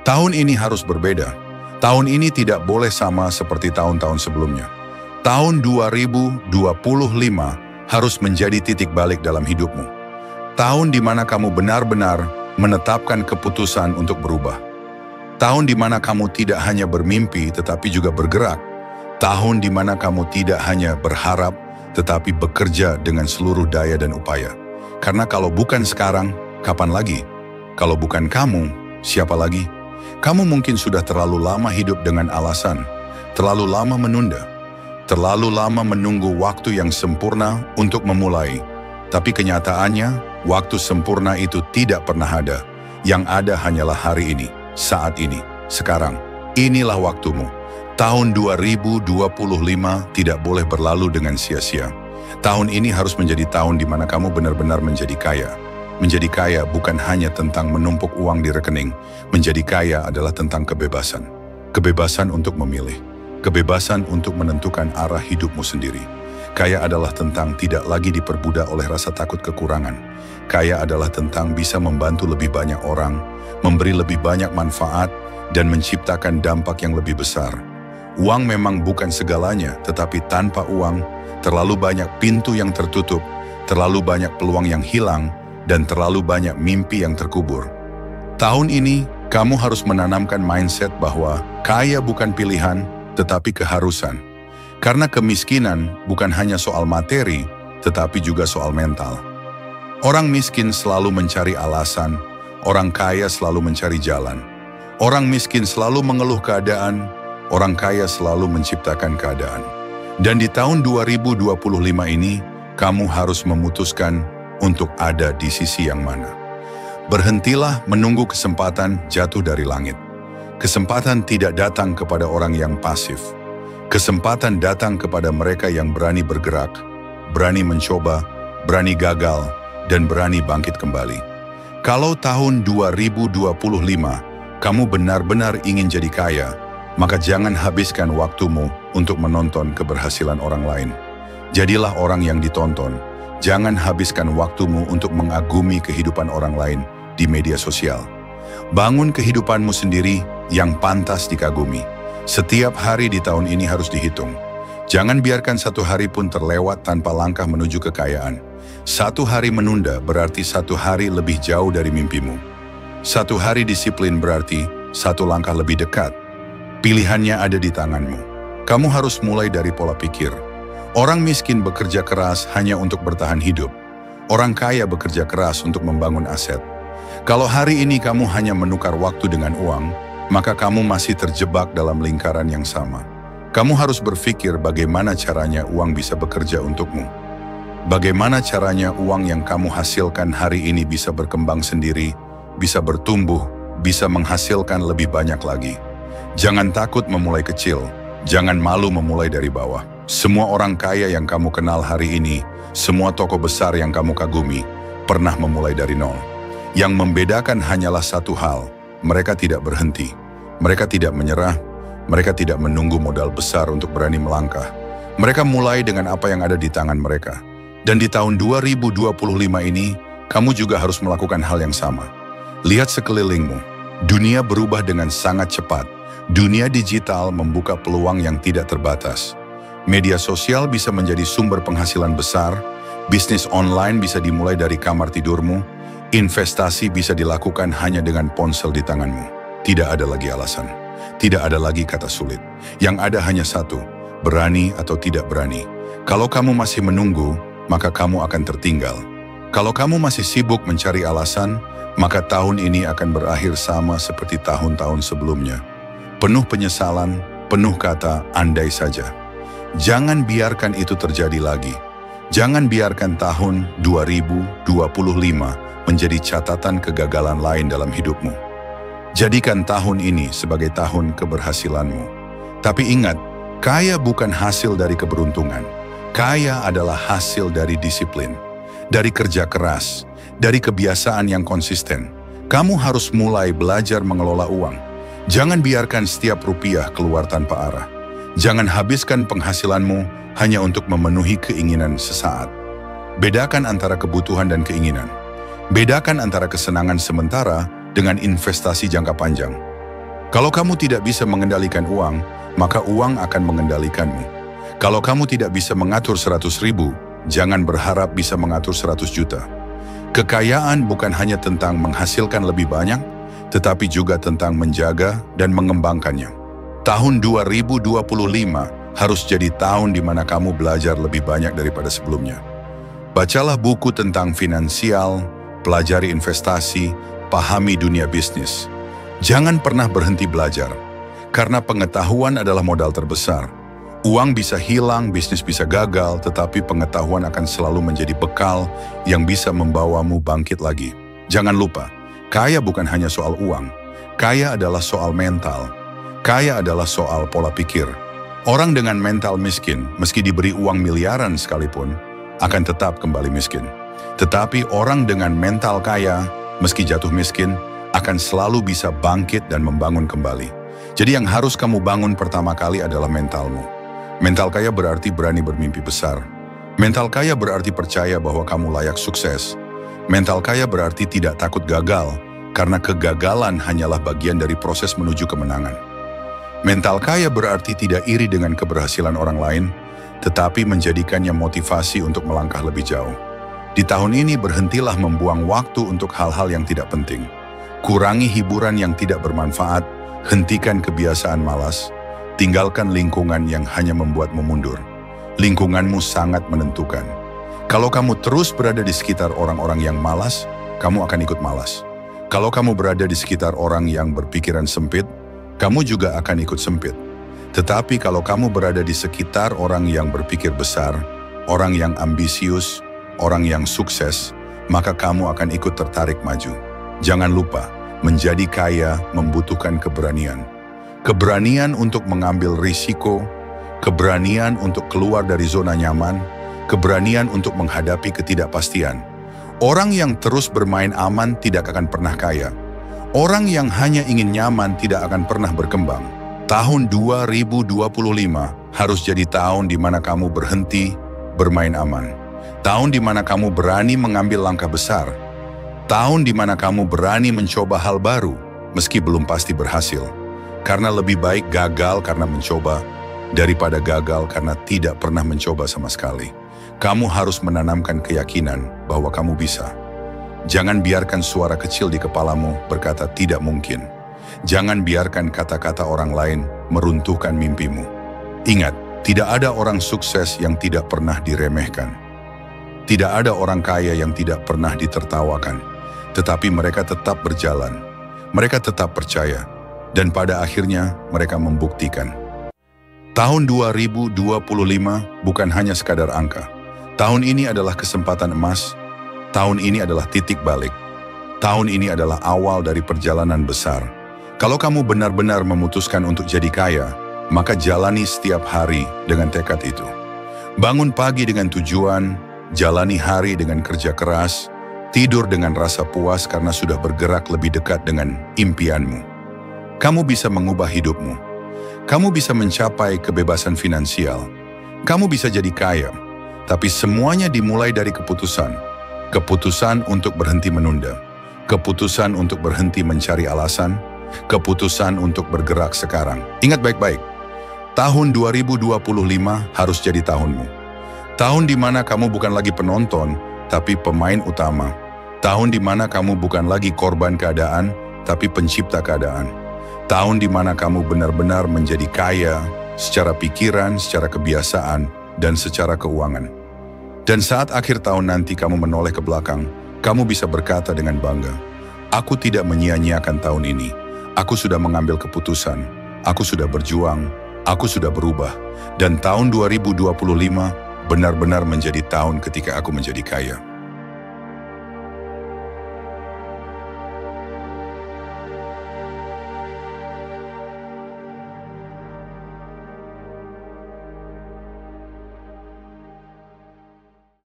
Tahun ini harus berbeda. Tahun ini tidak boleh sama seperti tahun-tahun sebelumnya. Tahun 2025 harus menjadi titik balik dalam hidupmu. Tahun di mana kamu benar-benar menetapkan keputusan untuk berubah. Tahun di mana kamu tidak hanya bermimpi tetapi juga bergerak. Tahun di mana kamu tidak hanya berharap tetapi bekerja dengan seluruh daya dan upaya. Karena kalau bukan sekarang, kapan lagi? Kalau bukan kamu, siapa lagi? Kamu mungkin sudah terlalu lama hidup dengan alasan, terlalu lama menunda, terlalu lama menunggu waktu yang sempurna untuk memulai. Tapi kenyataannya, waktu sempurna itu tidak pernah ada. Yang ada hanyalah hari ini, saat ini, sekarang. Inilah waktumu. Tahun 2025 tidak boleh berlalu dengan sia-sia. Tahun ini harus menjadi tahun di mana kamu benar-benar menjadi kaya. Menjadi kaya bukan hanya tentang menumpuk uang di rekening. Menjadi kaya adalah tentang kebebasan. Kebebasan untuk memilih. Kebebasan untuk menentukan arah hidupmu sendiri. Kaya adalah tentang tidak lagi diperbudak oleh rasa takut kekurangan. Kaya adalah tentang bisa membantu lebih banyak orang, memberi lebih banyak manfaat, dan menciptakan dampak yang lebih besar. Uang memang bukan segalanya, tetapi tanpa uang, terlalu banyak pintu yang tertutup, terlalu banyak peluang yang hilang, dan terlalu banyak mimpi yang terkubur. Tahun ini, kamu harus menanamkan mindset bahwa kaya bukan pilihan, tetapi keharusan. Karena kemiskinan bukan hanya soal materi, tetapi juga soal mental. Orang miskin selalu mencari alasan, orang kaya selalu mencari jalan. Orang miskin selalu mengeluh keadaan, orang kaya selalu menciptakan keadaan. Dan di tahun 2025 ini, kamu harus memutuskan untuk ada di sisi yang mana. Berhentilah menunggu kesempatan jatuh dari langit. Kesempatan tidak datang kepada orang yang pasif. Kesempatan datang kepada mereka yang berani bergerak, berani mencoba, berani gagal, dan berani bangkit kembali. Kalau tahun 2025 kamu benar-benar ingin jadi kaya, maka jangan habiskan waktumu untuk menonton keberhasilan orang lain. Jadilah orang yang ditonton. Jangan habiskan waktumu untuk mengagumi kehidupan orang lain di media sosial. Bangun kehidupanmu sendiri yang pantas dikagumi. Setiap hari di tahun ini harus dihitung. Jangan biarkan satu hari pun terlewat tanpa langkah menuju kekayaan. Satu hari menunda berarti satu hari lebih jauh dari mimpimu. Satu hari disiplin berarti satu langkah lebih dekat. Pilihannya ada di tanganmu. Kamu harus mulai dari pola pikir. Orang miskin bekerja keras hanya untuk bertahan hidup. Orang kaya bekerja keras untuk membangun aset. Kalau hari ini kamu hanya menukar waktu dengan uang, maka kamu masih terjebak dalam lingkaran yang sama. Kamu harus berpikir bagaimana caranya uang bisa bekerja untukmu. Bagaimana caranya uang yang kamu hasilkan hari ini bisa berkembang sendiri, bisa bertumbuh, bisa menghasilkan lebih banyak lagi. Jangan takut memulai kecil, jangan malu memulai dari bawah. Semua orang kaya yang kamu kenal hari ini, semua tokoh besar yang kamu kagumi, pernah memulai dari nol. Yang membedakan hanyalah satu hal, mereka tidak berhenti. Mereka tidak menyerah, mereka tidak menunggu modal besar untuk berani melangkah. Mereka mulai dengan apa yang ada di tangan mereka. Dan di tahun 2025 ini, kamu juga harus melakukan hal yang sama. Lihat sekelilingmu, dunia berubah dengan sangat cepat. Dunia digital membuka peluang yang tidak terbatas. Media sosial bisa menjadi sumber penghasilan besar, bisnis online bisa dimulai dari kamar tidurmu, investasi bisa dilakukan hanya dengan ponsel di tanganmu. Tidak ada lagi alasan, tidak ada lagi kata sulit. Yang ada hanya satu, berani atau tidak berani. Kalau kamu masih menunggu, maka kamu akan tertinggal. Kalau kamu masih sibuk mencari alasan, maka tahun ini akan berakhir sama seperti tahun-tahun sebelumnya. Penuh penyesalan, penuh kata andai saja. Jangan biarkan itu terjadi lagi. Jangan biarkan tahun 2025 menjadi catatan kegagalan lain dalam hidupmu. Jadikan tahun ini sebagai tahun keberhasilanmu. Tapi ingat, kaya bukan hasil dari keberuntungan. Kaya adalah hasil dari disiplin, dari kerja keras, dari kebiasaan yang konsisten. Kamu harus mulai belajar mengelola uang. Jangan biarkan setiap rupiah keluar tanpa arah. Jangan habiskan penghasilanmu hanya untuk memenuhi keinginan sesaat. Bedakan antara kebutuhan dan keinginan. Bedakan antara kesenangan sementara dengan investasi jangka panjang. Kalau kamu tidak bisa mengendalikan uang, maka uang akan mengendalikanmu. Kalau kamu tidak bisa mengatur 100.000, jangan berharap bisa mengatur 100 juta. Kekayaan bukan hanya tentang menghasilkan lebih banyak, tetapi juga tentang menjaga dan mengembangkannya. Tahun 2025 harus jadi tahun di mana kamu belajar lebih banyak daripada sebelumnya. Bacalah buku tentang finansial, pelajari investasi, pahami dunia bisnis. Jangan pernah berhenti belajar, karena pengetahuan adalah modal terbesar. Uang bisa hilang, bisnis bisa gagal, tetapi pengetahuan akan selalu menjadi bekal yang bisa membawamu bangkit lagi. Jangan lupa, kaya bukan hanya soal uang. Kaya adalah soal mental. Kaya adalah soal pola pikir. Orang dengan mental miskin, meski diberi uang miliaran sekalipun, akan tetap kembali miskin. Tetapi orang dengan mental kaya, meski jatuh miskin, akan selalu bisa bangkit dan membangun kembali. Jadi yang harus kamu bangun pertama kali adalah mentalmu. Mental kaya berarti berani bermimpi besar. Mental kaya berarti percaya bahwa kamu layak sukses. Mental kaya berarti tidak takut gagal, karena kegagalan hanyalah bagian dari proses menuju kemenangan. Mental kaya berarti tidak iri dengan keberhasilan orang lain, tetapi menjadikannya motivasi untuk melangkah lebih jauh. Di tahun ini berhentilah membuang waktu untuk hal-hal yang tidak penting. Kurangi hiburan yang tidak bermanfaat, hentikan kebiasaan malas, tinggalkan lingkungan yang hanya membuatmu mundur. Lingkunganmu sangat menentukan. Kalau kamu terus berada di sekitar orang-orang yang malas, kamu akan ikut malas. Kalau kamu berada di sekitar orang yang berpikiran sempit, kamu juga akan ikut sempit. Tetapi kalau kamu berada di sekitar orang yang berpikir besar, orang yang ambisius, orang yang sukses, maka kamu akan ikut tertarik maju. Jangan lupa, menjadi kaya membutuhkan keberanian. Keberanian untuk mengambil risiko, keberanian untuk keluar dari zona nyaman, keberanian untuk menghadapi ketidakpastian. Orang yang terus bermain aman tidak akan pernah kaya. Orang yang hanya ingin nyaman tidak akan pernah berkembang. Tahun 2025 harus jadi tahun di mana kamu berhenti bermain aman. Tahun di mana kamu berani mengambil langkah besar. Tahun di mana kamu berani mencoba hal baru, meski belum pasti berhasil. Karena lebih baik gagal karena mencoba, daripada gagal karena tidak pernah mencoba sama sekali. Kamu harus menanamkan keyakinan bahwa kamu bisa. Jangan biarkan suara kecil di kepalamu berkata tidak mungkin. Jangan biarkan kata-kata orang lain meruntuhkan mimpimu. Ingat, tidak ada orang sukses yang tidak pernah diremehkan. Tidak ada orang kaya yang tidak pernah ditertawakan. Tetapi mereka tetap berjalan. Mereka tetap percaya. Dan pada akhirnya mereka membuktikan. Tahun 2025 bukan hanya sekadar angka. Tahun ini adalah kesempatan emas. Tahun ini adalah titik balik. Tahun ini adalah awal dari perjalanan besar. Kalau kamu benar-benar memutuskan untuk jadi kaya, maka jalani setiap hari dengan tekad itu. Bangun pagi dengan tujuan, jalani hari dengan kerja keras, tidur dengan rasa puas karena sudah bergerak lebih dekat dengan impianmu. Kamu bisa mengubah hidupmu. Kamu bisa mencapai kebebasan finansial. Kamu bisa jadi kaya, tapi semuanya dimulai dari keputusan. Keputusan untuk berhenti menunda, keputusan untuk berhenti mencari alasan, keputusan untuk bergerak sekarang. Ingat baik-baik, tahun 2025 harus jadi tahunmu. Tahun di mana kamu bukan lagi penonton, tapi pemain utama. Tahun di mana kamu bukan lagi korban keadaan, tapi pencipta keadaan. Tahun di mana kamu benar-benar menjadi kaya secara pikiran, secara kebiasaan, dan secara keuangan. Dan saat akhir tahun nanti kamu menoleh ke belakang, kamu bisa berkata dengan bangga, aku tidak menyia-nyiakan tahun ini. Aku sudah mengambil keputusan, aku sudah berjuang, aku sudah berubah. Dan tahun 2025 benar-benar menjadi tahun ketika aku menjadi kaya.